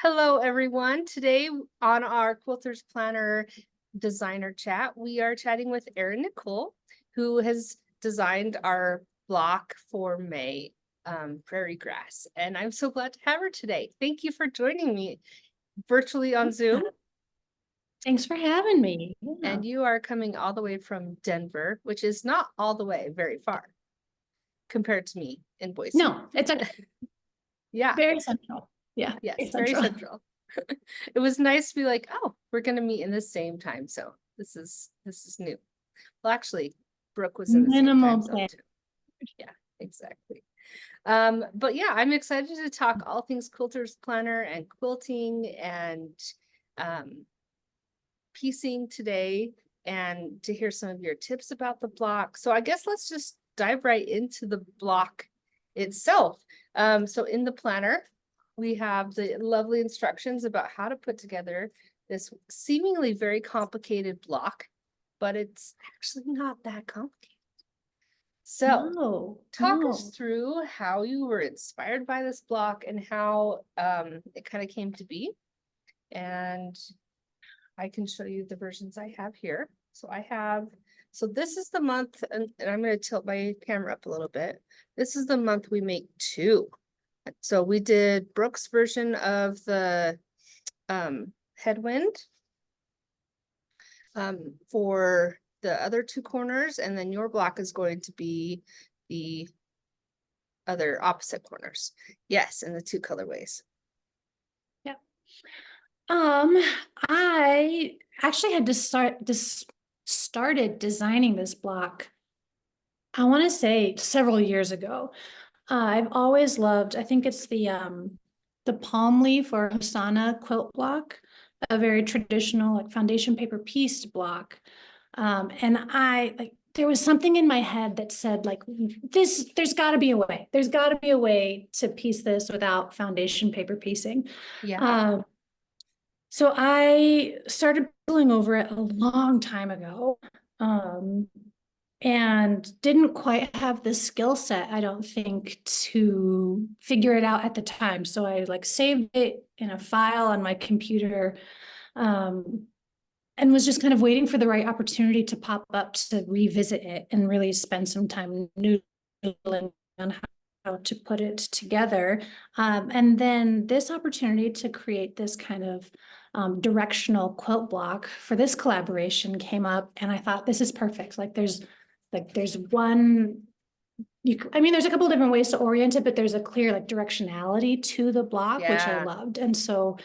Hello, everyone. Today on our Quilters Planner Designer Chat, we are chatting with Erin Nichole, who has designed our block for May, Prairie Grass. And I'm so glad to have her today. Thank you for joining me virtually on Zoom. Thanks for having me. Yeah. And you are coming all the way from Denver, which is not all the way very far compared to me in Boise. No, it's yeah, very central. Yeah. Yes, very central. It was nice to be like, oh, we're gonna meet in the same time. So this is new. Well, actually, Brooke was in the same time zone too. Yeah, exactly. But yeah, I'm excited to talk all things quilters planner and quilting and piecing today and to hear some of your tips about the block. So I guess let's just dive right into the block itself. So in the planner, we have the lovely instructions about how to put together this seemingly very complicated block, but it's actually not that complicated. So talk us through how you were inspired by this block and how it kind of came to be. And I can show you the versions I have here. So this is the month, and I'm going to tilt my camera up a little bit. This is the month we make two. So we did Brooke's version of the headwind for the other two corners, and then your block is going to be the other opposite corners. Yes, in the two colorways. Yeah. I actually had to started designing this block, I want to say several years ago. I've always loved, I think it's the palm leaf or Hosanna quilt block, a very traditional like foundation paper pieced block. And there was something in my head that said like there's got to be a way. There's got to be a way to piece this without foundation paper piecing. Yeah. So I started pulling over it a long time ago. And didn't quite have the skill set, I don't think, to figure it out at the time. So I like saved it in a file on my computer, and was just kind of waiting for the right opportunity to pop up to revisit it and really spend some time noodling on how to put it together. And then this opportunity to create this kind of directional quilt block for this collaboration came up, and I thought, this is perfect. There's one, there's a couple of different ways to orient it, but there's a clear like directionality to the block, which I loved. And so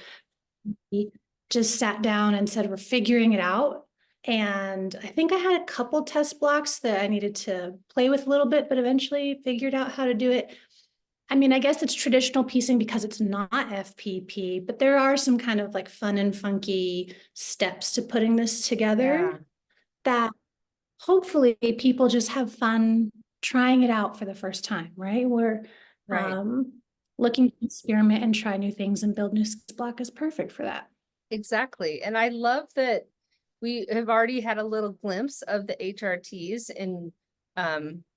we just sat down and said, we're figuring it out. And I think I had a couple test blocks that I needed to play with a little bit, but eventually figured out how to do it. I guess it's traditional piecing because it's not FPP, but there are some kind of like fun and funky steps to putting this together that hopefully people just have fun trying it out for the first time, right? We're looking to experiment and try new things, and build new block is perfect for that. Exactly. And I love that we have already had a little glimpse of the HRTs in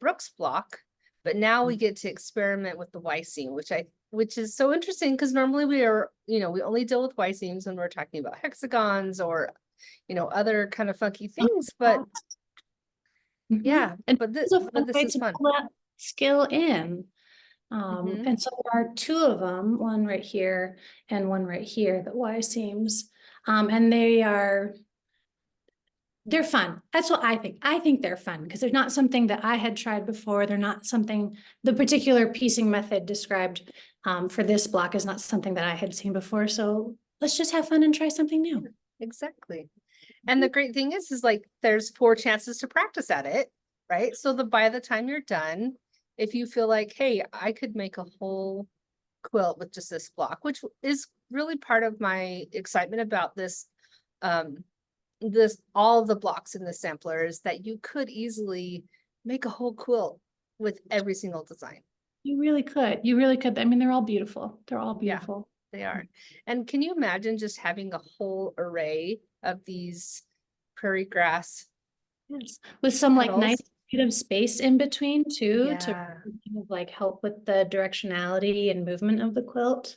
Brooke's block, but now we get to experiment with the Y seam, which is so interesting because normally we only deal with Y seams when we're talking about hexagons or other kind of funky things, but yeah, but this is fun. Skill in. And so there are two of them, one right here and one right here, the Y seams. And they're fun. That's what I think. I think they're fun because they're not something that I had tried before. They're not something, the particular piecing method described for this block is not something that I had seen before. So let's just have fun and try something new. Exactly. And the great thing is like, there's 4 chances to practice at it, right? So by the time you're done, if you feel like, hey, I could make a whole quilt with just this block, which is really part of my excitement about this, all the blocks in the sampler is that you could easily make a whole quilt with every single design. You really could. They're all beautiful. They're all beautiful. Yeah, they are. And can you imagine just having a whole array of these prairie grass? Yes, with some like nice bit of space in between too, to kind of like help with the directionality and movement of the quilt.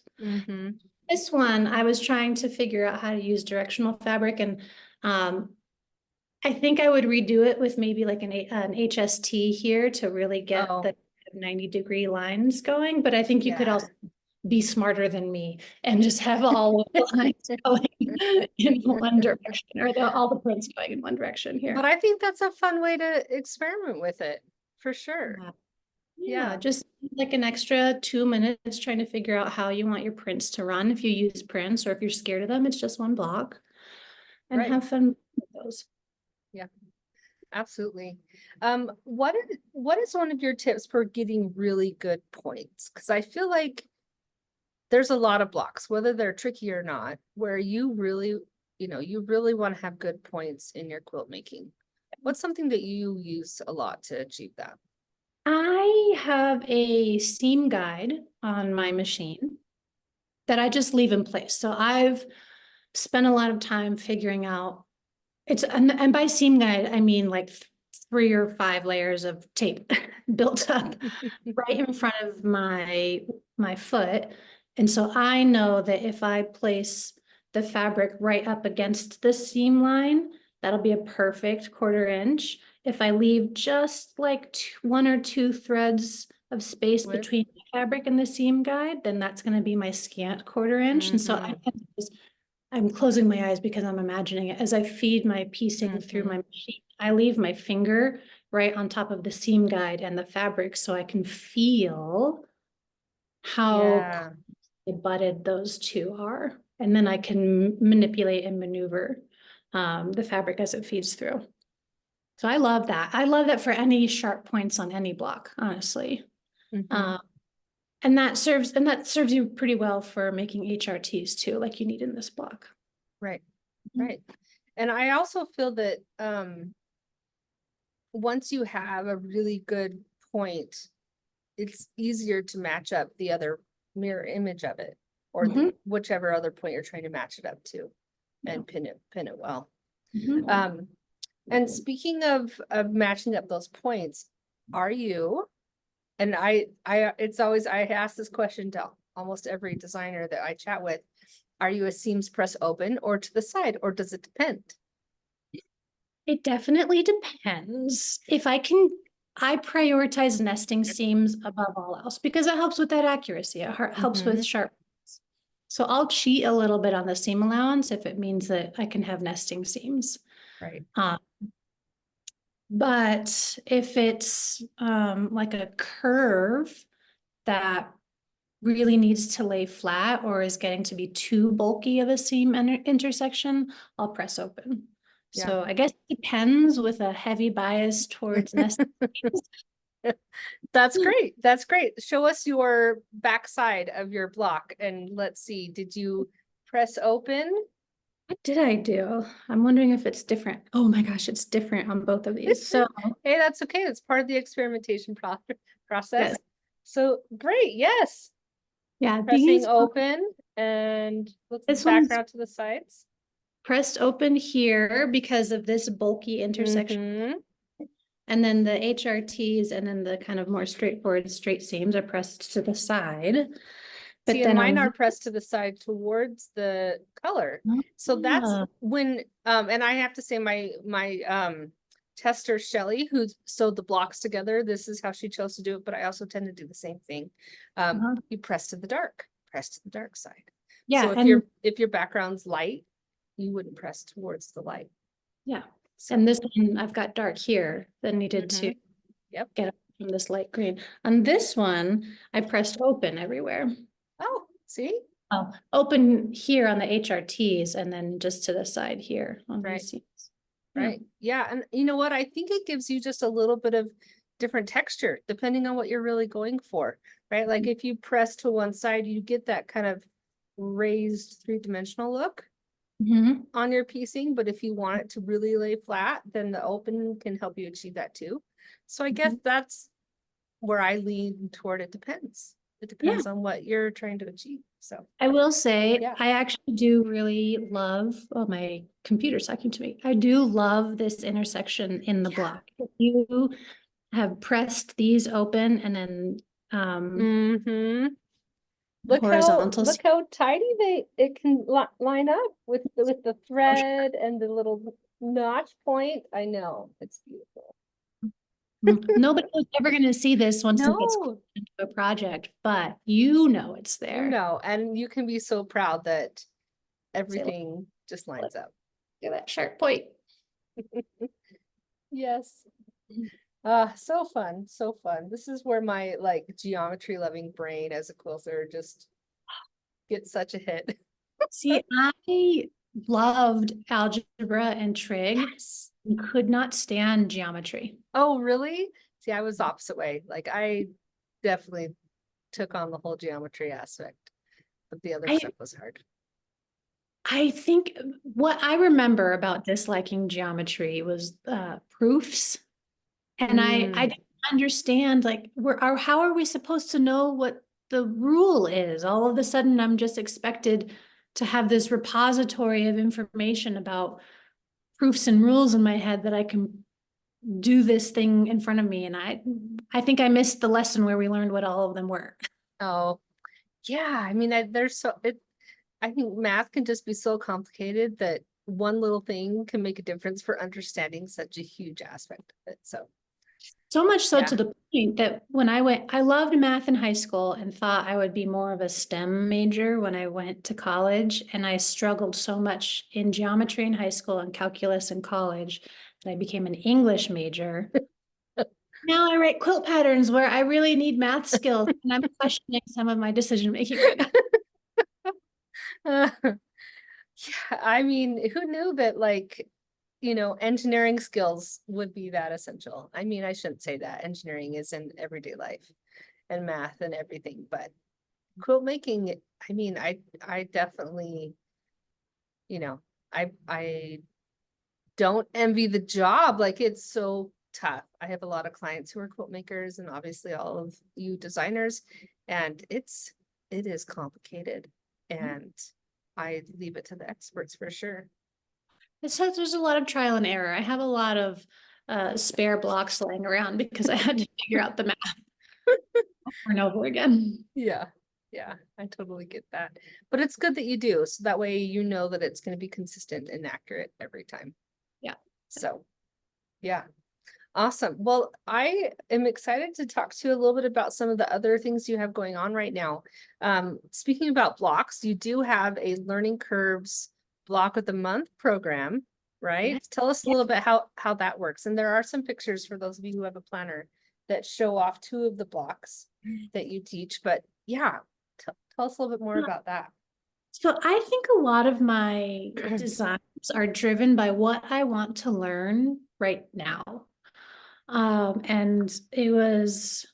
This one, I was trying to figure out how to use directional fabric, and I think I would redo it with maybe like an HST here to really get Oh, the 90-degree lines going, but I think you could yeah. also be smarter than me and just have all of the lines going in one direction, or all the prints going in one direction But here. I think that's a fun way to experiment with it, for sure. Yeah. Yeah, Yeah, just like an extra 2 minutes trying to figure out how you want your prints to run. If you use prints or if you're scared of them, it's just one block, and right. have fun with those. Yeah, absolutely. What is one of your tips for getting really good points? Because I feel like there's a lot of blocks, whether they're tricky or not, where you really, you really want to have good points in your quilt making. What's something that you use a lot to achieve that? I have a seam guide on my machine that I just leave in place. So I've spent a lot of time figuring out and by seam guide, I mean like 3 or 5 layers of tape built up right in front of my foot. And so I know that if I place the fabric right up against the seam line, that'll be a perfect 1/4 inch. If I leave just like 1 or 2 threads of space With between the fabric and the seam guide, then that's going to be my scant 1/4 inch. And so I'm closing my eyes because I'm imagining it as I feed my piecing through my machine. I leave my finger right on top of the seam guide and the fabric so I can feel how Yeah, butted those two are. And then I can manipulate and maneuver the fabric as it feeds through. So I love that. I love that for any sharp points on any block, honestly. mhm, Um, and that serves you pretty well for making HRTs too, like you need in this block. right, right. And I also feel that once you have a really good point, it's easier to match up the other mirror image of it, or Mhm. whichever other point you're trying to match it up to, Yeah. and pin it well. Mhm. And speaking of matching up those points, are you, and it's always, I ask this question to almost every designer that I chat with, are you a seams press open or to the side, or does it depend? It definitely depends. I prioritize nesting seams above all else because it helps with that accuracy. It helps with Mhm. sharp. So I'll cheat a little bit on the seam allowance if it means that I can have nesting seams. Right. Uh, but if it's like a curve that really needs to lay flat or is getting to be too bulky of a seam intersection, I'll press open. Yeah. So I guess it depends with a heavy bias towards nesting. That's great. That's great. Show us your backside of your block and let's see, did you press open? What did I do? I'm wondering if it's different. Oh my gosh, it's different on both of these. So Hey, that's okay. It's part of the experimentation process. yes, So great. Yes. yeah, Pressing open, and what's the this one's background to the sides? pressed open here because of this bulky intersection. Mm-hmm. And then the HRTs and then the kind of more straightforward straight seams are pressed to the side. But See, and then mine on are pressed to the side towards the color. So that's ah, when, and I have to say my tester Shelly, who sewed the blocks together, this is how she chose to do it, but I also tend to do the same thing. uh-huh. You press to the dark side. Yeah, So and if your background's light, you wouldn't press towards the light. yeah. So And this one I've got dark here that needed to yep. get up from this light green. On this one, I pressed open everywhere. Oh, see? Oh, open here on the HRTs and then just to the side here on Right. these seams. Right. Yeah. And you know what? I think it gives you just a little bit of different texture depending on what you're really going for, right? Like if you press to one side, you get that kind of raised 3-dimensional look Mhm. on your piecing. But if you want it to really lay flat, then the open can help you achieve that too. So I guess that's where I lean toward it depends. It Yeah. depends on what you're trying to achieve. So I will say, yeah. I actually do really love, oh, my computer's talking to me. I do love this intersection in the block. If you have pressed these open and then Mm-hmm. horizontal. look how tidy it can line up with the thread and the little notch point. I know, it's beautiful. Nobody was ever going to see this once it gets No, into a project, but you know it's there. you know, and you can be so proud that Say, everything just lines up. look at that sharp point. Yes. So fun, so fun. This is where my like geometry loving brain as a quilter just gets such a hit. See, I loved algebra and trig. And could not stand geometry. Oh, really? See, I was opposite way. Like I definitely took on the whole geometry aspect, but the other stuff was hard. I think what I remember about disliking geometry was proofs. And I didn't understand like how are we supposed to know what the rule is? All of a sudden, I'm just expected to have this repository of information about proofs and rules in my head that I can do this thing in front of me. And I think I missed the lesson where we learned what all of them were. Oh, yeah. I mean, I think math can just be so complicated that one little thing can make a difference for understanding such a huge aspect of it. So much so Yeah. to the point that when I loved math in high school and thought I would be more of a STEM major when I went to college. And I struggled so much in geometry in high school and calculus in college that I became an English major. Now I write quilt patterns where I really need math skills and I'm questioning some of my decision making right now. Yeah, I mean, who knew that like, engineering skills would be that essential? I mean, I shouldn't say that. Engineering is in everyday life and math and everything, but quilt making, I mean, I definitely, I don't envy the job. Like it's so tough. I have a lot of clients who are quilt makers and obviously all of you designers, and it is complicated. And I leave it to the experts for sure. There's a lot of trial and error. I have a lot of spare blocks laying around because I had to figure out the math over and over again. Yeah. Yeah, I totally get that. But it's good that you do. So that way you know that it's going to be consistent and accurate every time. Yeah. So, yeah. Awesome. Well, I am excited to talk to you a little bit about some of the other things you have going on right now. Speaking about blocks, you do have a Learning Curves Block of the Month program, right? Yeah. Tell us a little bit how that works. And there are some pictures for those of you who have a planner that show off 2 of the blocks that you teach. But yeah, tell us a little bit more about that. So I think a lot of my designs are driven by what I want to learn right now. And it was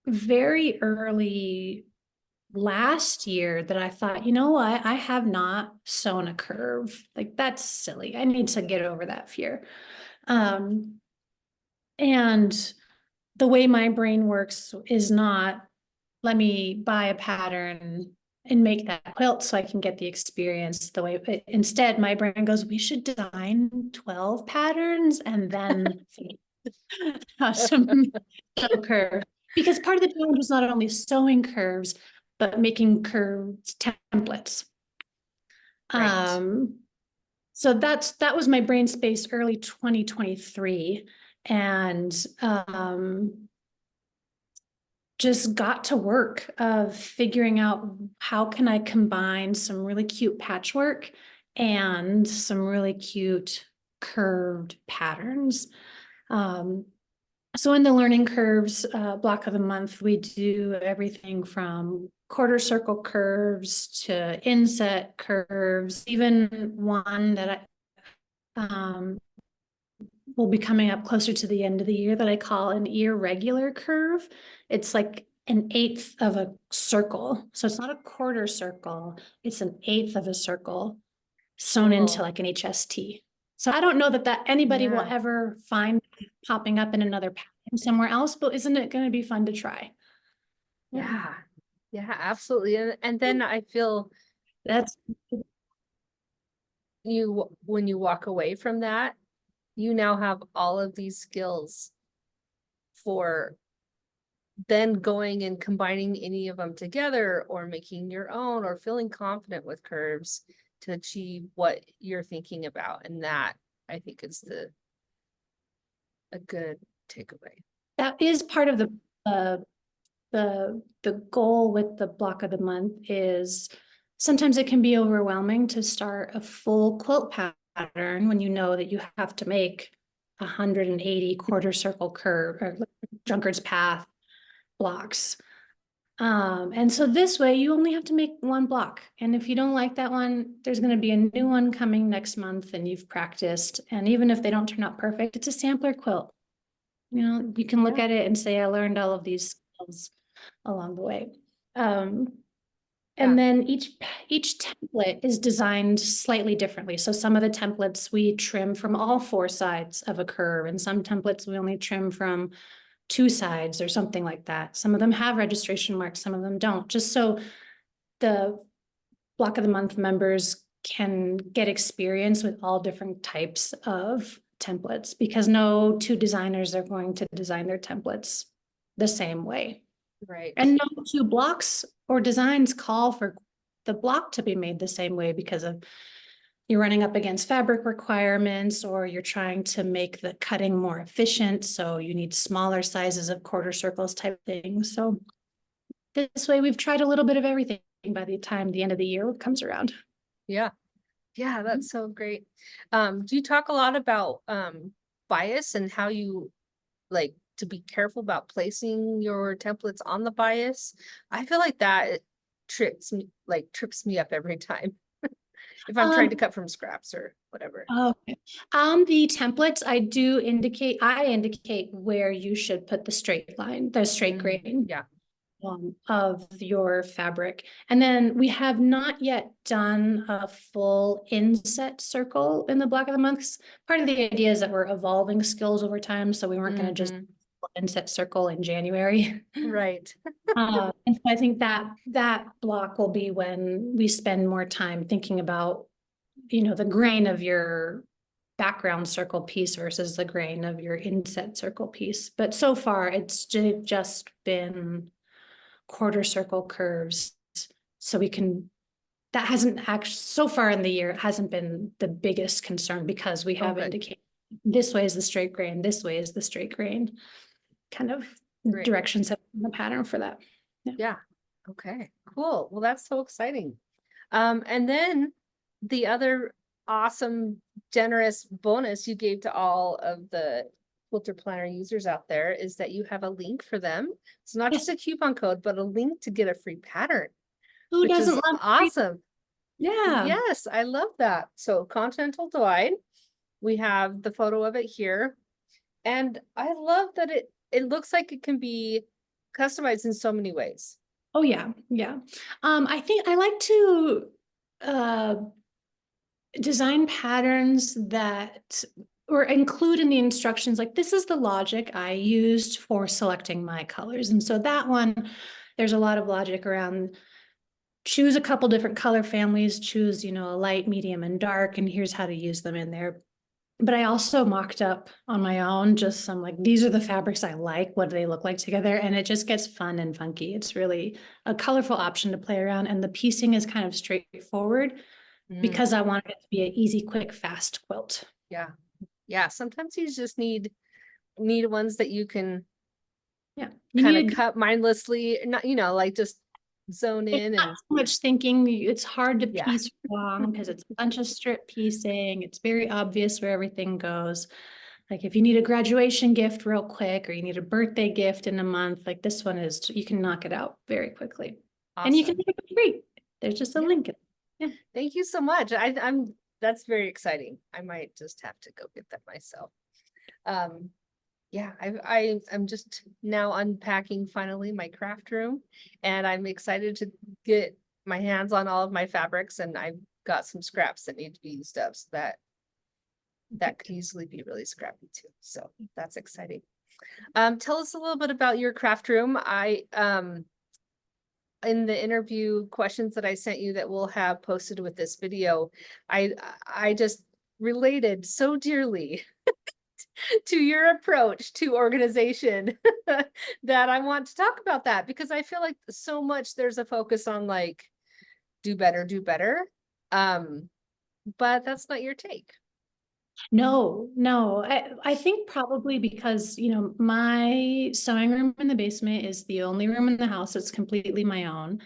very early last year that I thought, you know what, I have not sewn a curve. Like that's silly. I need to get over that fear. And the way my brain works is not, let me buy a pattern and make that quilt so I can get the experience the way. Instead, my brain goes, we should design 12 patterns and then some curve. Because part of the challenge was not only sewing curves, but making curved templates. Right. So that was my brain space early 2023. And just got to work of figuring out how can I combine some really cute patchwork and some really cute curved patterns. So in the Learning Curves block of the month, we do everything from quarter circle curves to inset curves, even one that I will be coming up closer to the end of the year that I call an irregular curve. It's like an eighth of a circle. So it's not a quarter circle, it's an eighth of a circle sewn into like an HST. So I don't know that anybody will ever find popping up in another pattern somewhere else, but isn't it going to be fun to try? Yeah. Yeah, absolutely. And then I feel That's when you walk away from that, you now have all of these skills for then going and combining any of them together or making your own or feeling confident with curves to achieve what you're thinking about. And that I think is a good takeaway. That is part of the goal with the block of the month is sometimes it can be overwhelming to start a full quilt pattern when you know that you have to make 180 quarter circle curve or drunkard's path blocks. And so this way you only have to make one block. And if you don't like that one, there's going to be a new one coming next month and you've practiced. And even if they don't turn out perfect, it's a sampler quilt. You know, you can look at it and say, I learned all of these skills along the way. And then each template is designed slightly differently. So some of the templates we trim from all four sides of a curve, and some templates we only trim from two sides or something like that. Some of them have registration marks, some of them don't, just so the block of the month members can get experience with all different types of templates, because no two designers are going to design their templates the same way. Right. And no two blocks or designs call for the block to be made the same way, because of you're running up against fabric requirements, or you're trying to make the cutting more efficient. So you need smaller sizes of quarter circles type things. So this way we've tried a little bit of everything by the time the end of the year comes around. Yeah. Yeah, that's so great. Do you talk a lot about bias and how you like to be careful about placing your templates on the bias? I feel like that trips me up every time if I'm trying to cut from scraps or whatever. Okay. The templates, I indicate where you should put the straight line, the straight grain. Yeah. Of your fabric. And then we have not yet done a full inset circle in the block of the months. Part of the idea is that we're evolving skills over time, so we weren't going to just inset circle in January. Right. And so I think that block will be when we spend more time thinking about, you know, the grain of your background circle piece versus the grain of your inset circle piece. But so far it's just been quarter circle curves. So we can, that hasn't actually, so far in the year, it hasn't been the biggest concern, because we have indicated this way is the straight grain, this way is the straight grain, kind of directions in the pattern for that. Yeah. Okay, cool. Well, that's so exciting. And then the other awesome, generous bonus you gave to all of the Quilter Planner users out there is that you have a link for them. It's not just a coupon code, but a link to get a free pattern. Who doesn't love awesome? Yeah. Yes, I love that. So Continental Divide, we have the photo of it here. And I love that it looks like it can be customized in so many ways. Oh yeah, yeah. I think I like to design patterns that or include in the instructions, like this is the logic I used for selecting my colors. And so that one, there's a lot of logic around choose a couple different color families, choose, you know, a light, medium, and dark, and here's how to use them in there. But I also mocked up on my own just some like, these are the fabrics I like, what do they look like together? And it just gets fun and funky. It's really a colorful option to play around. And the piecing is kind of straightforward because I want it to be an easy, quick, fast quilt. Yeah. Yeah. Sometimes you just need ones that you can kind of cut mindlessly, not, you know, like just zone in and so much thinking. It's hard to piece wrong because it's a bunch of strip piecing. It's very obvious where everything goes. Like if you need a graduation gift real quick, or you need a birthday gift in a month, like this one is, you can knock it out very quickly. Awesome. And you can make it free. There's just a link. Yeah. Thank you so much. That's very exciting. I might just have to go get that myself. Yeah, I'm just now unpacking finally my craft room, and I'm excited to get my hands on all of my fabrics, and I've got some scraps that need to be used up, so that could easily be really scrappy too. So that's exciting. Tell us a little bit about your craft room. In the interview questions that I sent you that we'll have posted with this video, I just related so dearly to your approach to organization that I want to talk about that, because I feel like so much there's a focus on like do better, do better. Um, but that's not your take. No, no, I think probably because, you know, my sewing room in the basement is the only room in the house that's completely my own.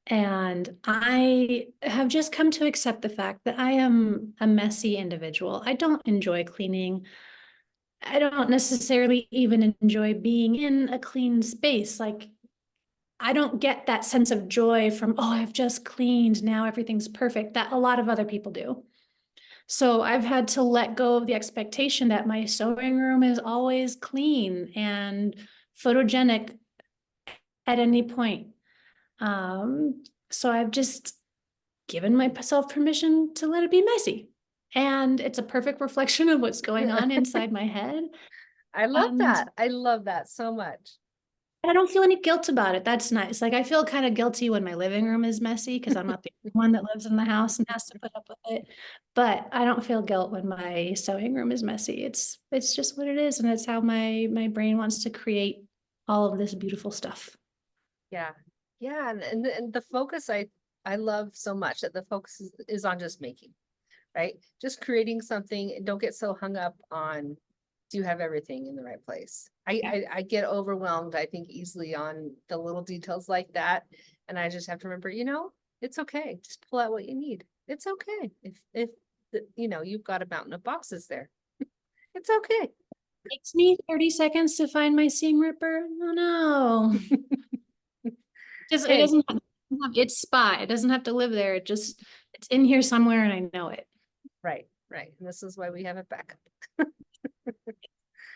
And I have just come to accept the fact that I am a messy individual. I don't enjoy cleaning. I don't necessarily even enjoy being in a clean space. Like, I don't get that sense of joy from, oh, I've just cleaned, now everything's perfect, that a lot of other people do. So I've had to let go of the expectation that my sewing room is always clean and photogenic at any point. So I've just given myself permission to let it be messy. And it's a perfect reflection of what's going on inside my head. I love And that. I love that so much. I don't feel any guilt about it. That's nice. Like I feel kind of guilty when my living room is messy because I'm not the only one that lives in the house and has to put up with it. But I don't feel guilt when my sewing room is messy. It's just what it is, and it's how my brain wants to create all of this beautiful stuff. Yeah. Yeah. And the focus I love so much that the focus is on just making, right? Just creating something, and don't get so hung up on do you have everything in the right place. I get overwhelmed, I think, easily on the little details like that. And I just have to remember, it's okay. Just pull out what you need. It's okay. If you've got a mountain of boxes there. It's okay. Takes me 30 seconds to find my seam ripper. Oh no. Just it Hey, doesn't have its spot. It doesn't have to live there. It's in here somewhere and I know it. right, right. And this is why we have a backup.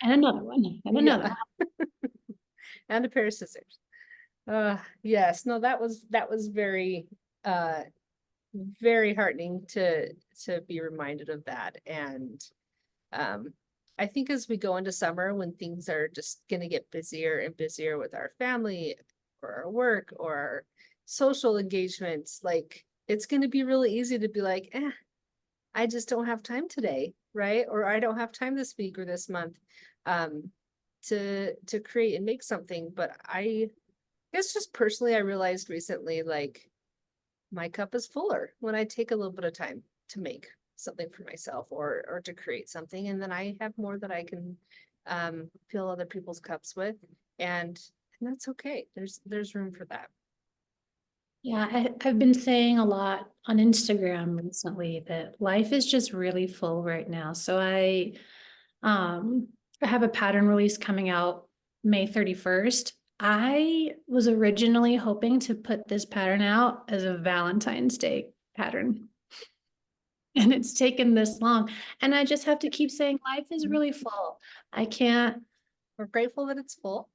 And another one. And another Yeah. one. And a pair of scissors. Yes, no, that was very very heartening to be reminded of that. And um I think as we go into summer, when things are just gonna get busier and busier with our family or our work or our social engagements, like it's gonna be really easy to be like, I just don't have time today, right? Or I don't have time this week or this month um to create and make something. But I guess just personally, I realized recently, like my cup is fuller when I take a little bit of time to make something for myself or to create something, and then I have more that I can fill other people's cups with, and that's okay. There's room for that. Yeah, I've been saying a lot on Instagram recently that life is just really full right now. So um I have a pattern release coming out May 31st. I was originally hoping to put this pattern out as a Valentine's Day pattern. And it's taken this long. And I just have to keep saying life is really full. I can't We're grateful that it's full.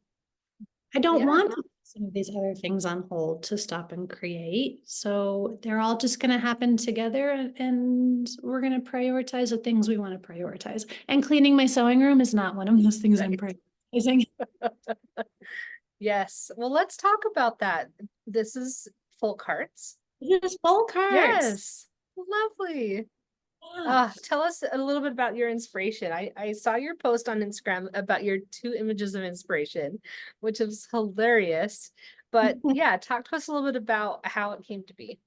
I don't Yeah. want to put some of these other things on hold to stop and create. So they're all just going to happen together and we're going to prioritize the things we want to prioritize. And cleaning my sewing room is not one of those things I'm Right. prioritizing. Yes. Well, let's talk about that. This is full carts. Just full cards. Yes. Lovely. Yeah. Tell us a little bit about your inspiration. I saw your post on Instagram about your two images of inspiration, which is hilarious. But yeah, talk to us a little bit about how it came to be.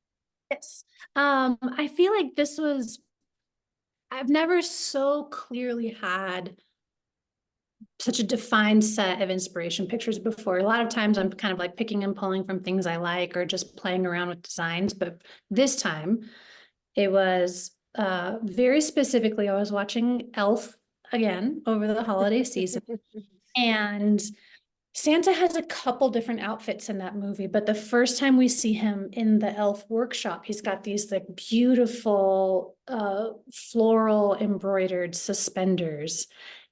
Yes. I feel like I've never so clearly had such a defined set of inspiration pictures before. A lot of times I'm kind of like picking and pulling from things I like or just playing around with designs. But this time it was very specifically, I was watching Elf again over the holiday season. And Santa has a couple different outfits in that movie, but the first time we see him in the elf workshop, he's got these like beautiful floral embroidered suspenders.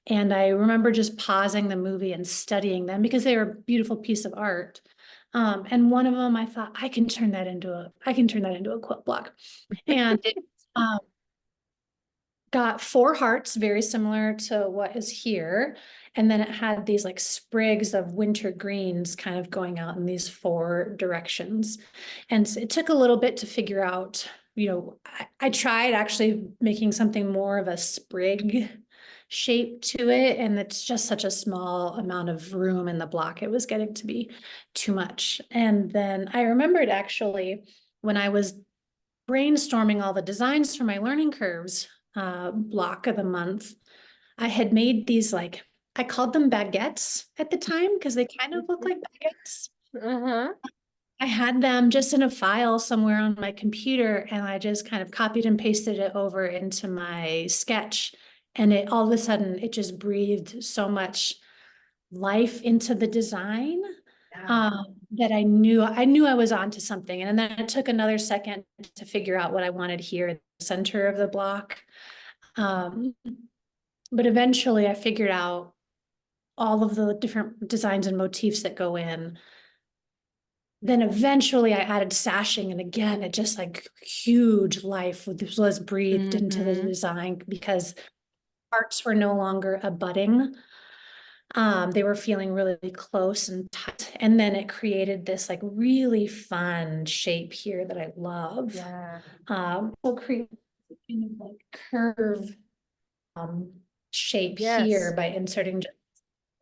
And I remember just pausing the movie and studying them because they were a beautiful piece of art. And one of them I thought I can turn that into a quilt block. And it um, got four hearts, very similar to what is here. And then it had these like sprigs of winter greens kind of going out in these four directions. And so it took a little bit to figure out, I tried actually making something more of a sprig shape to it, and it's just such a small amount of room in the block. It was getting to be too much. And then I remembered actually when I was brainstorming all the designs for my learning curves block of the month, I had made these like, I called them baguettes at the time because they kind of look like baguettes. Uh-huh. I had them just in a file somewhere on my computer, and I just kind of copied and pasted it over into my sketch. And it all of a sudden, it just breathed so much life into the design Yeah. that I knew I was onto something. And then it took another second to figure out what I wanted here in the center of the block. Um, but eventually I figured out all of the different designs and motifs that go in. Then eventually I added sashing, and again, it just like huge life was breathed into the Mm-hmm. design because parts were no longer abutting. They were feeling really close and tight. And then it created this like really fun shape here that I love. Yeah. So create kind of like curve shape here Yes. by inserting just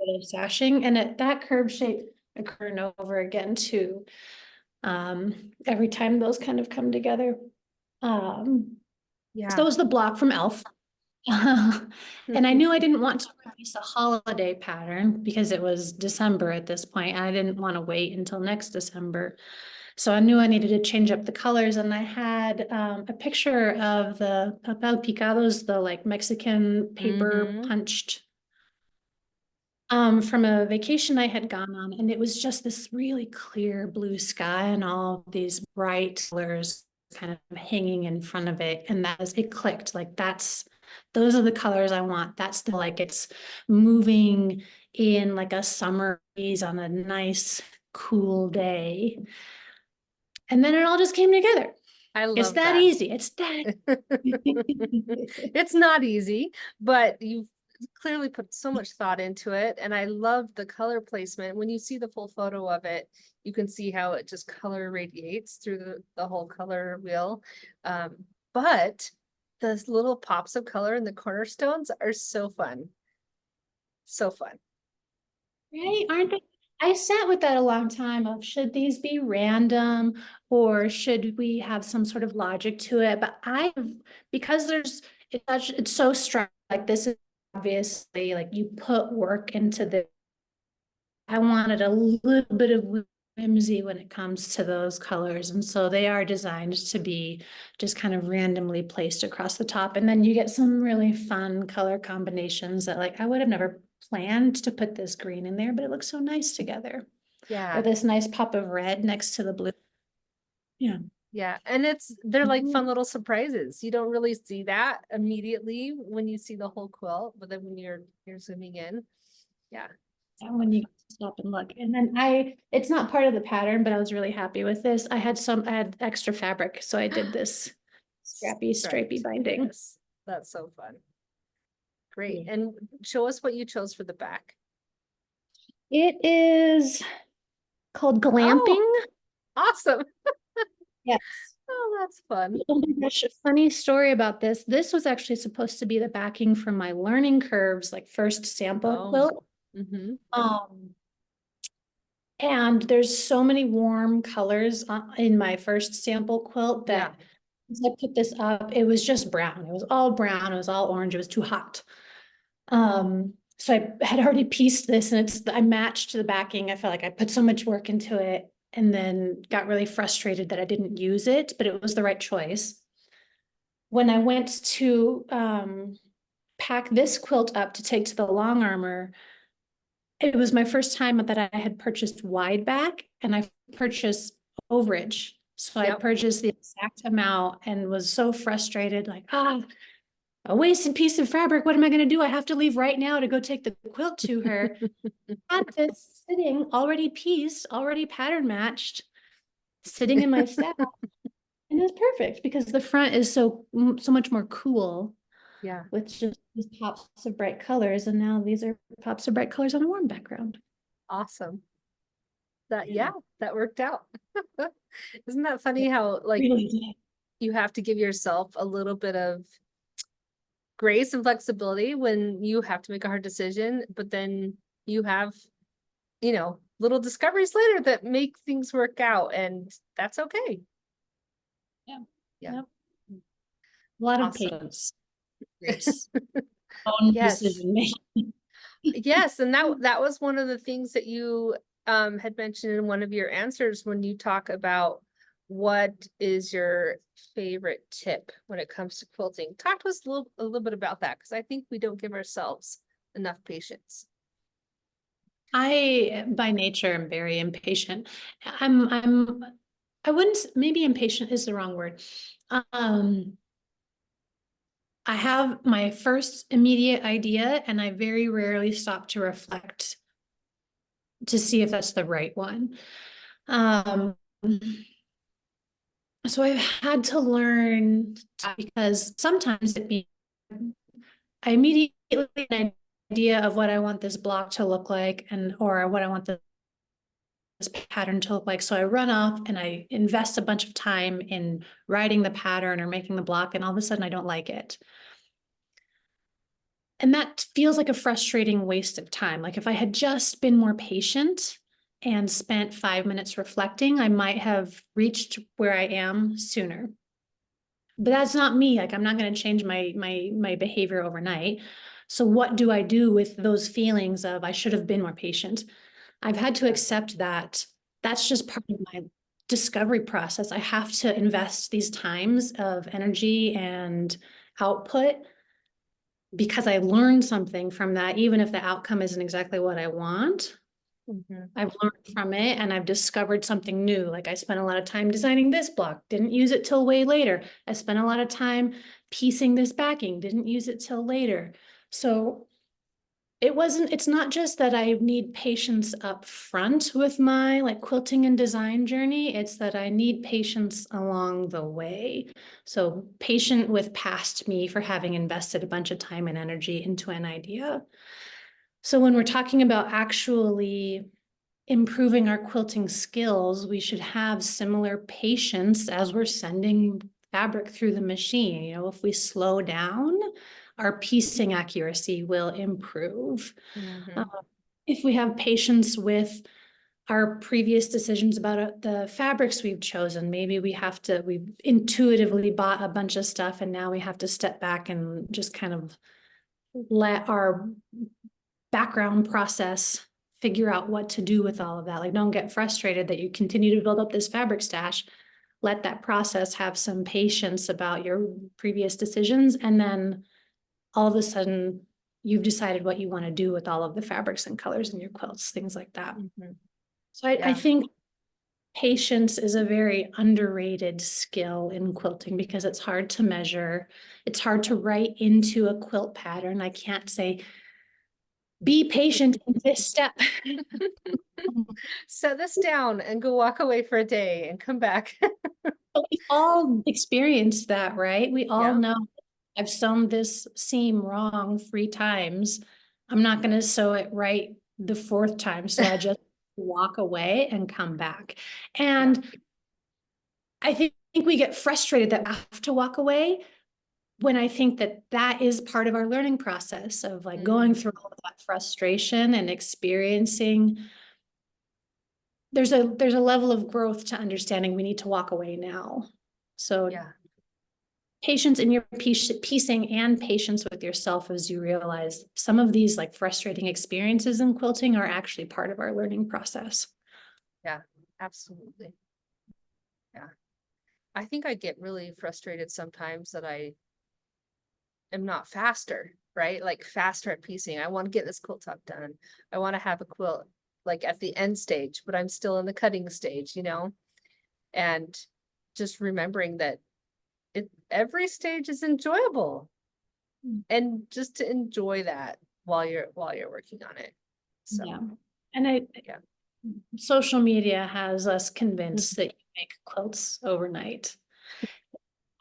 a bit of sashing, and that curve shape occurring over again too. Every time those kind of come together. So Yeah. it was the block from Elf. And I knew I didn't want to release a holiday pattern because it was December at this point, and I didn't want to wait until next December. So I knew I needed to change up the colors, and I had a picture of the papel picados, the like Mexican paper Mm-hmm. punched from a vacation I had gone on, and it was just this really clear blue sky and all these bright colors kind of hanging in front of it. And it clicked, like those are the colors I want. That's the like it's moving in like a summer breeze on a nice cool day. And then it all just came together. I It's love that that. easy. It's that. It's not easy, but you've clearly put so much thought into it. And I love the color placement. When you see the full photo of it, you can see how it just color radiates through the whole color wheel. But the little pops of color in the cornerstones are so fun. So fun. Right? Aren't they? I sat with that a long time of should these be random or should we have some sort of logic to it? But because it's so strong, like this is obviously like you put work into the, I wanted a little bit of whimsy when it comes to those colors. And so they are designed to be just kind of randomly placed across the top. And then you get some really fun color combinations that like I would have never planned to put this green in there, but it looks so nice together. Or Yeah. this nice pop of red next to the blue. Yeah. Yeah. And they're like Mhm. fun little surprises. You don't really see that immediately when you see the whole quilt, but then when you're zooming in. Yeah. And when you stop and look. And then it's not part of the pattern, but I was really happy with this. I had extra fabric, so I did this scrappy, stripy Striped. binding. Yes. That's so fun. Great. Yeah. And show us what you chose for the back. It is called Oh, glamping. awesome. Yes. Oh, that's fun. Oh my gosh, a funny story about this. This was actually supposed to be the backing for my learning curves, like first sample Oh. quilt. Mm-hmm. And there's so many warm colors in my first sample quilt Yeah. that as I put this up, it was just brown. It was all brown. It was all orange. It was too hot. So I had already pieced this, and I matched the backing. I felt like I put so much work into it and then got really frustrated that I didn't use it, but it was the right choice. When I went to pack this quilt up to take to the long armor, it was my first time that I had purchased wide back, and I purchased overage. So I Yep. purchased the exact amount and was so frustrated, like, a wasted piece of fabric. What am I going to do? I have to leave right now to go take the quilt to her. Had this sitting already pieced, already pattern matched, sitting in my stack. And it was perfect because the front is so much more cool Yeah. with just these pops of bright colors. And now these are pops of bright colors on a warm background. Awesome. Yeah, that worked out. Isn't that funny how like Really did. you have to give yourself a little bit of grace and flexibility when you have to make a hard decision, but then you have, you know, little discoveries later that make things work out, and that's okay. Yeah. Yeah. Yep. A lot of Awesome. patience, grace, own Yes. decision making. Yes, and that was one of the things that you had mentioned in one of your answers when you talk about what is your favorite tip when it comes to quilting. Talk to us a little bit about that, because I think we don't give ourselves enough patience. I, by nature, am very impatient. I wouldn't, maybe impatient is the wrong word. I have my first immediate idea, and I very rarely stop to reflect to see if that's the right one. So I've had to learn because sometimes I immediately have an idea of what I want this block to look like, and or what I want this pattern to look like. So I run off and I invest a bunch of time in writing the pattern or making the block, and all of a sudden I don't like it. And that feels like a frustrating waste of time. Like if I had just been more patient and spent 5 minutes reflecting, I might have reached where I am sooner. But that's not me. Like I'm not going to change my behavior overnight. So what do I do with those feelings of I should have been more patient? I've had to accept that that's just part of my discovery process. I have to invest these times of energy and output because I learned something from that, even if the outcome isn't exactly what I want. I've learned from it and I've discovered something new. Like I spent a lot of time designing this block, didn't use it till way later. I spent a lot of time piecing this backing, didn't use it till later. So it's not just that I need patience up front with my like quilting and design journey. It's that I need patience along the way. So patient with past me for having invested a bunch of time and energy into an idea. So when we're talking about actually improving our quilting skills, we should have similar patience as we're sending fabric through the machine. You know, if we slow down, our piecing accuracy will improve. If we have patience with our previous decisions about the fabrics we've chosen, maybe we've intuitively bought a bunch of stuff and now we have to step back and just kind of let our background process figure out what to do with all of that. Like don't get frustrated that you continue to build up this fabric stash. Let that process have some patience about your previous decisions, and then all of a sudden you've decided what you want to do with all of the fabrics and colors in your quilts, things like that. So I think patience is a very underrated skill in quilting because it's hard to measure. It's hard to write into a quilt pattern. I can't say, be patient in this step. Set this down and go walk away for a day and come back. We've all experienced that, right? We all Yeah. know I've sewn this seam wrong 3 times. I'm not going to sew it right the 4th time. So I just walk away and come back. And I think we get frustrated that I have to walk away, when I think that that is part of our learning process of like going through all of that frustration and experiencing. There's a level of growth to understanding we need to walk away now. So patience in your piecing and patience with yourself as you realize some of these like frustrating experiences in quilting are actually part of our learning process. Yeah, absolutely. Yeah. I think I get really frustrated sometimes that I am not faster, right? Like faster at piecing. I want to get this quilt top done. I want to have a quilt like at the end stage, but I'm still in the cutting stage, you know? And just remembering that every stage is enjoyable, and just to enjoy that while you're working on it. So yeah. And social media has us convinced that you make quilts overnight.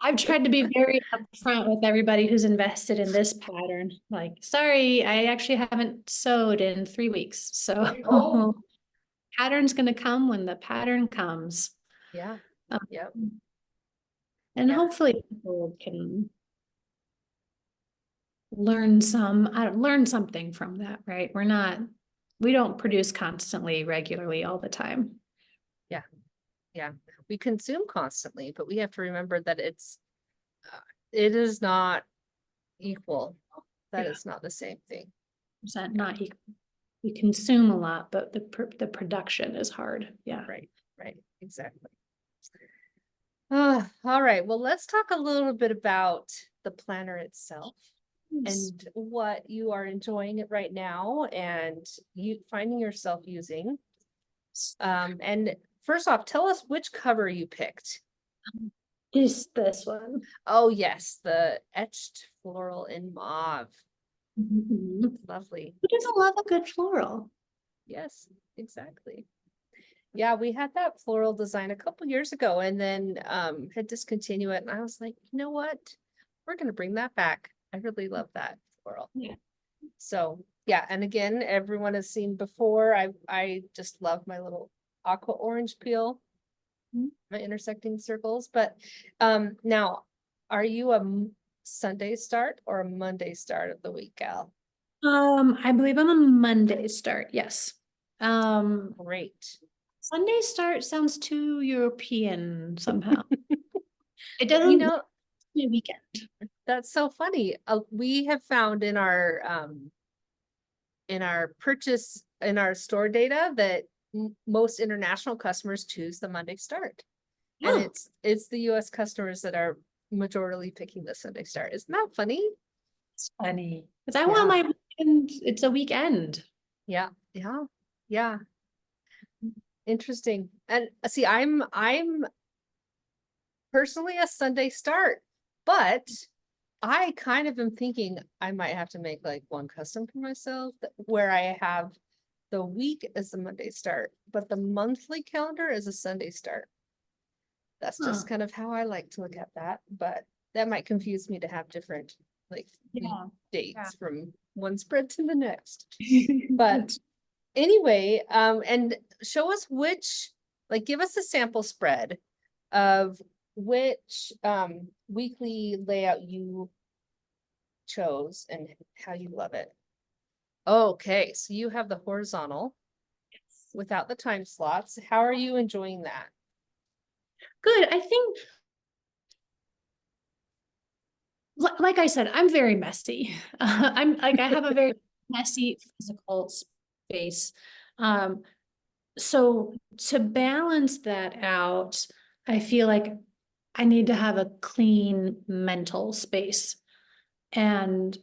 I've tried to be very upfront with everybody who's invested in this pattern. Like, sorry, I actually haven't sewed in 3 weeks. So pattern's going to come when the pattern comes. Yeah. And hopefully people can learn learn something from that, right? We don't produce constantly, regularly all the time. Yeah. Yeah. We consume constantly, but we have to remember that it is not equal. That Yeah. is not the same thing. Percent not equal. We consume a lot, but the production is hard. Yeah. Right, right, exactly. All right, well, let's talk a little bit about the planner itself and what you are enjoying it right now and you finding yourself using. And first off, tell us which cover you picked. Is this one. Oh, yes, the etched floral in mauve. Mhm. Lovely. Who doesn't love a good floral? Yes, exactly. Yeah, we had that floral design a couple years ago and then had discontinued it. And I was like, you know what? We're gonna bring that back. I really love that floral. Yeah. So yeah, and again, everyone has seen before. I just love my little aqua orange peel, my intersecting circles. But now, are you a Sunday start or a Monday start of the week, gal? I believe I'm a Monday start, yes. Great. Sunday start sounds too European somehow. It You doesn't know, be a weekend. that's so funny. We have found in our store data that most international customers choose the Monday start. And Oh, it's the US customers that are majorly picking the Sunday start. Isn't that funny? it's funny. Cause I want Yeah. my weekend, it's a weekend. Yeah, yeah, yeah. Interesting. And see, I'm personally a Sunday start, but I kind of am thinking I might have to make like one custom for myself where I have the week as a Monday start, but the monthly calendar is a Sunday start. That's just Huh. kind of how I like to look at that, but that might confuse me to have different like week Yeah. dates from one spread to the next. But anyway, and show us like give us a sample spread of which weekly layout you chose and how you love it. Okay, so you have the horizontal without the time slots. How are you enjoying that? Good. I think, like I said, I'm very messy. I'm like, I have a very messy physical space. So to balance that out, I feel like I need to have a clean mental space. And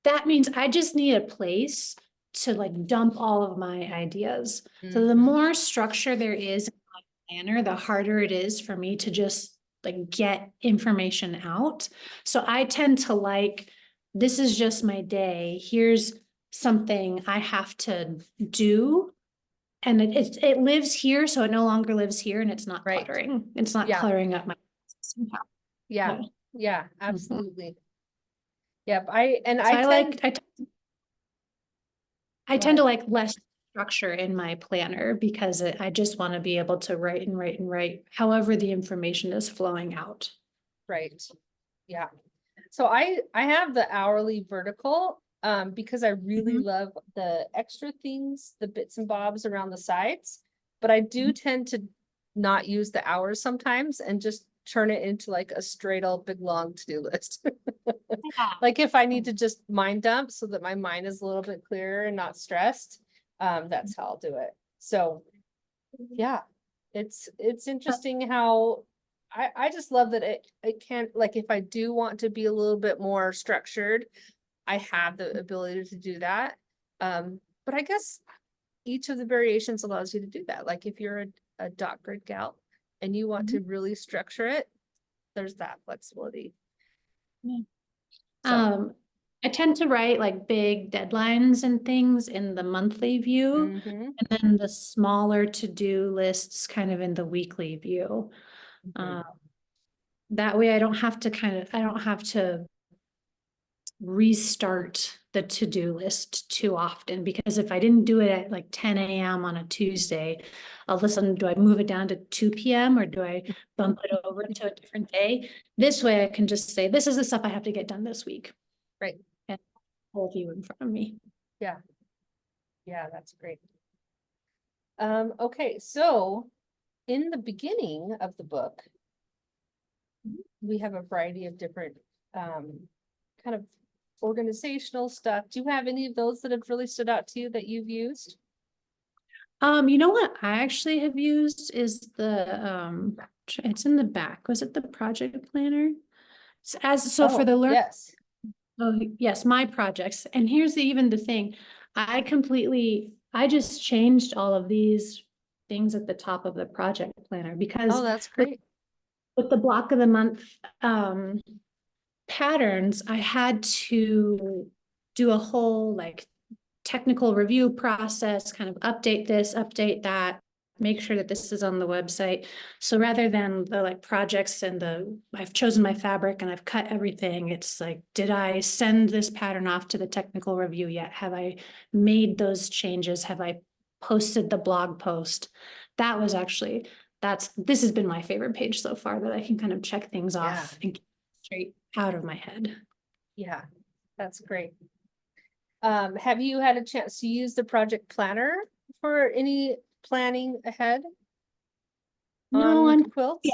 that means I just need a place to like dump all of my ideas. So the Mhm. more structure there is in my planner, the harder it is for me to just like get information out. So I tend to like, this is just my day. Here's something I have to do. And it lives here, so it no longer lives here and it's not Right. cluttering. It's not Yeah, cluttering up my somehow. yeah, Yeah. yeah, Mhm. absolutely. Yep, So I tend, I go tend ahead. to like less structure in my planner because I just want to be able to write and write and write however the information is flowing out. Right. Yeah. So I have the hourly vertical because I really Mhm. love the extra things, the bits and bobs around the sides. But I do tend to not use the hours sometimes and just turn it into like a straight old big long to-do list. Like if I need to just mind dump so that my mind is a little bit clearer and not stressed, that's how I'll do it. So yeah, it's interesting how I just love that it can like if I do want to be a little bit more structured, I have the ability to do that. But I guess each of the variations allows you to do that. Like if you're a dot grid gal and you want to really structure it, there's that flexibility. Yeah. So I tend to write like big deadlines and things in the monthly view, mhm, and then the smaller to-do lists kind of in the weekly view. mhm. Uh, that way I don't have to restart the to-do list too often, because if I didn't do it at like 10 a.m. on a Tuesday, all of a sudden, do I move it down to 2 p.m. or do I bump it over to a different day? This way I can just say, this is the stuff I have to get done this week. Right. And whole view in front of me. Yeah. Yeah, that's great. Okay, so in the beginning of the book, we have a variety of different kind of organizational stuff. Do you have any of those that have really stood out to you that you've used? You know what I actually have used is the it's in the back. Was it the project planner? So for Oh, the learn, yes. oh yes, my projects. And here's even the thing. I just changed all of these things at the top of the project planner because Oh, that's with great. with the block of the month patterns, I had to do a whole like technical review process, kind of update this, update that, make sure that this is on the website. So rather than the like projects and I've chosen my fabric and I've cut everything, it's like, did I send this pattern off to the technical review yet? Have I made those changes? Have I posted the blog post? That was actually, this has been my favorite page so far, that I can kind of check things Yeah. off and get straight out of my head. Yeah, that's great. Have you had a chance to use the project planner for any planning ahead No, on quilts?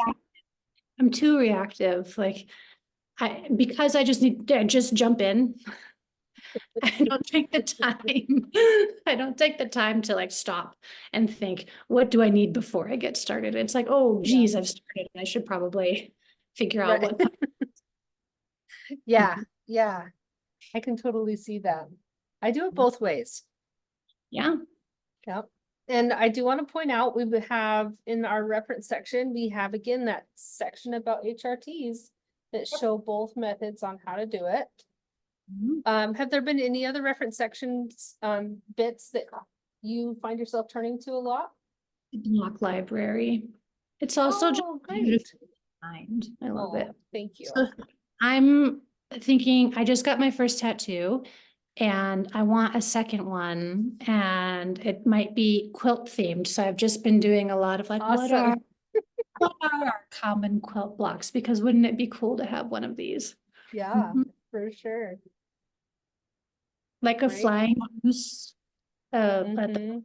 I'm too reactive. Like because I just jump in. I don't take the time. I don't take the time to like stop and think, what do I need before I get started? It's like, oh Yeah. geez, I've started. I should probably figure out Right. what. Yeah, yeah, I can totally see that. I do it both ways. Yeah. Yep. And I do want to point out, we would have in our reference section, we have again that section about HRTs that show both methods on how to do it. Have there been any other reference sections, bits that you find yourself turning to a lot? Block library. It's also just Oh, great. beautifully designed. I love it. Oh, thank you. So I'm thinking, I just got my first tattoo and I want a second one, and it might be quilt themed. So I've just been doing a lot of like, Awesome. what are our common quilt blocks? Because wouldn't it be cool to have one of these? Yeah, Mhm. for sure. Like a Great. flying goose, Mm-hmm.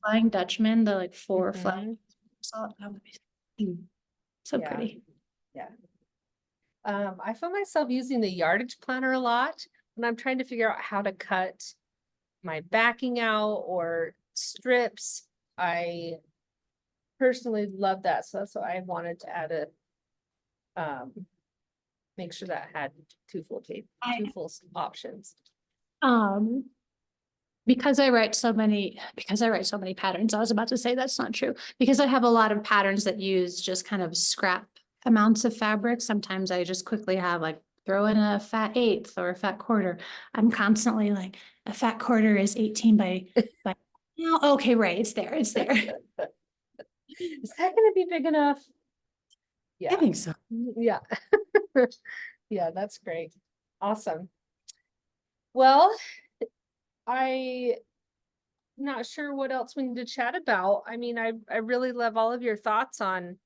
flying Dutchman, the like four Mm-hmm. flying. So that would be so Yeah, pretty. yeah. I find myself using the yardage planner a lot when I'm trying to figure out how to cut my backing out or strips. I personally love that. So that's why I wanted to add make sure that I had two full tape, two full options. Um, because I write so many patterns, I was about to say that's not true. Because I have a lot of patterns that use just kind of scrap amounts of fabric. Sometimes I just quickly have like throw in a fat eighth or a fat quarter. I'm constantly like, a fat quarter is 18 by no, okay, right, it's there, it's there. Is that gonna be big enough? I Yeah, think so. yeah. Yeah, that's great. Awesome. Well, I'm not sure what else we need to chat about. I mean, I really love all of your thoughts on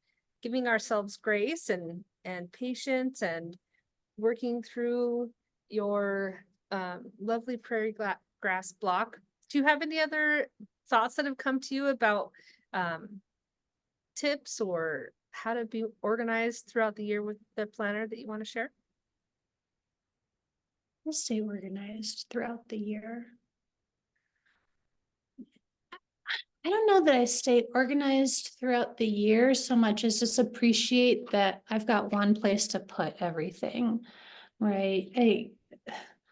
giving ourselves grace and patience and working through your lovely grass block. Do you have any other thoughts that have come to you about tips or how to be organized throughout the year with the planner that you want to share? We'll stay organized throughout the year. I don't know that I stay organized throughout the year so much as just appreciate that I've got one place to put everything, right?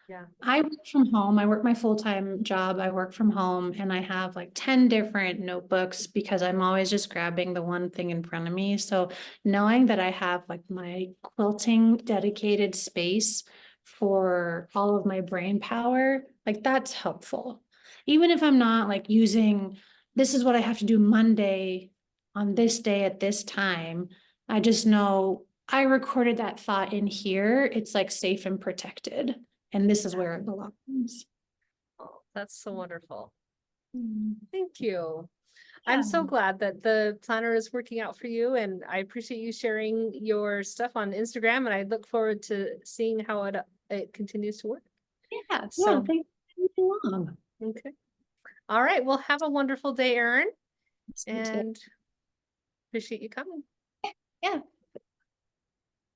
Yeah. I work from home. I work my full-time job. I work from home and I have like 10 different notebooks because I'm always just grabbing the one thing in front of me. So knowing that I have like my quilting dedicated space for all of my brain power, like that's helpful. Even if I'm not like using, this is what I have to do Monday on this day at this time, I just know I recorded that thought in here. It's like safe and protected. And this is where it belongs. Oh, that's so wonderful. Mm. Thank you. I'm Yeah. so glad that the planner is working out for you, and I appreciate you sharing your stuff on Instagram, and I look forward to seeing how it continues to work. Yeah, So- thanks for coming along. Okay. All right, well, have a wonderful day, Erin, You too. and appreciate you coming. Yeah,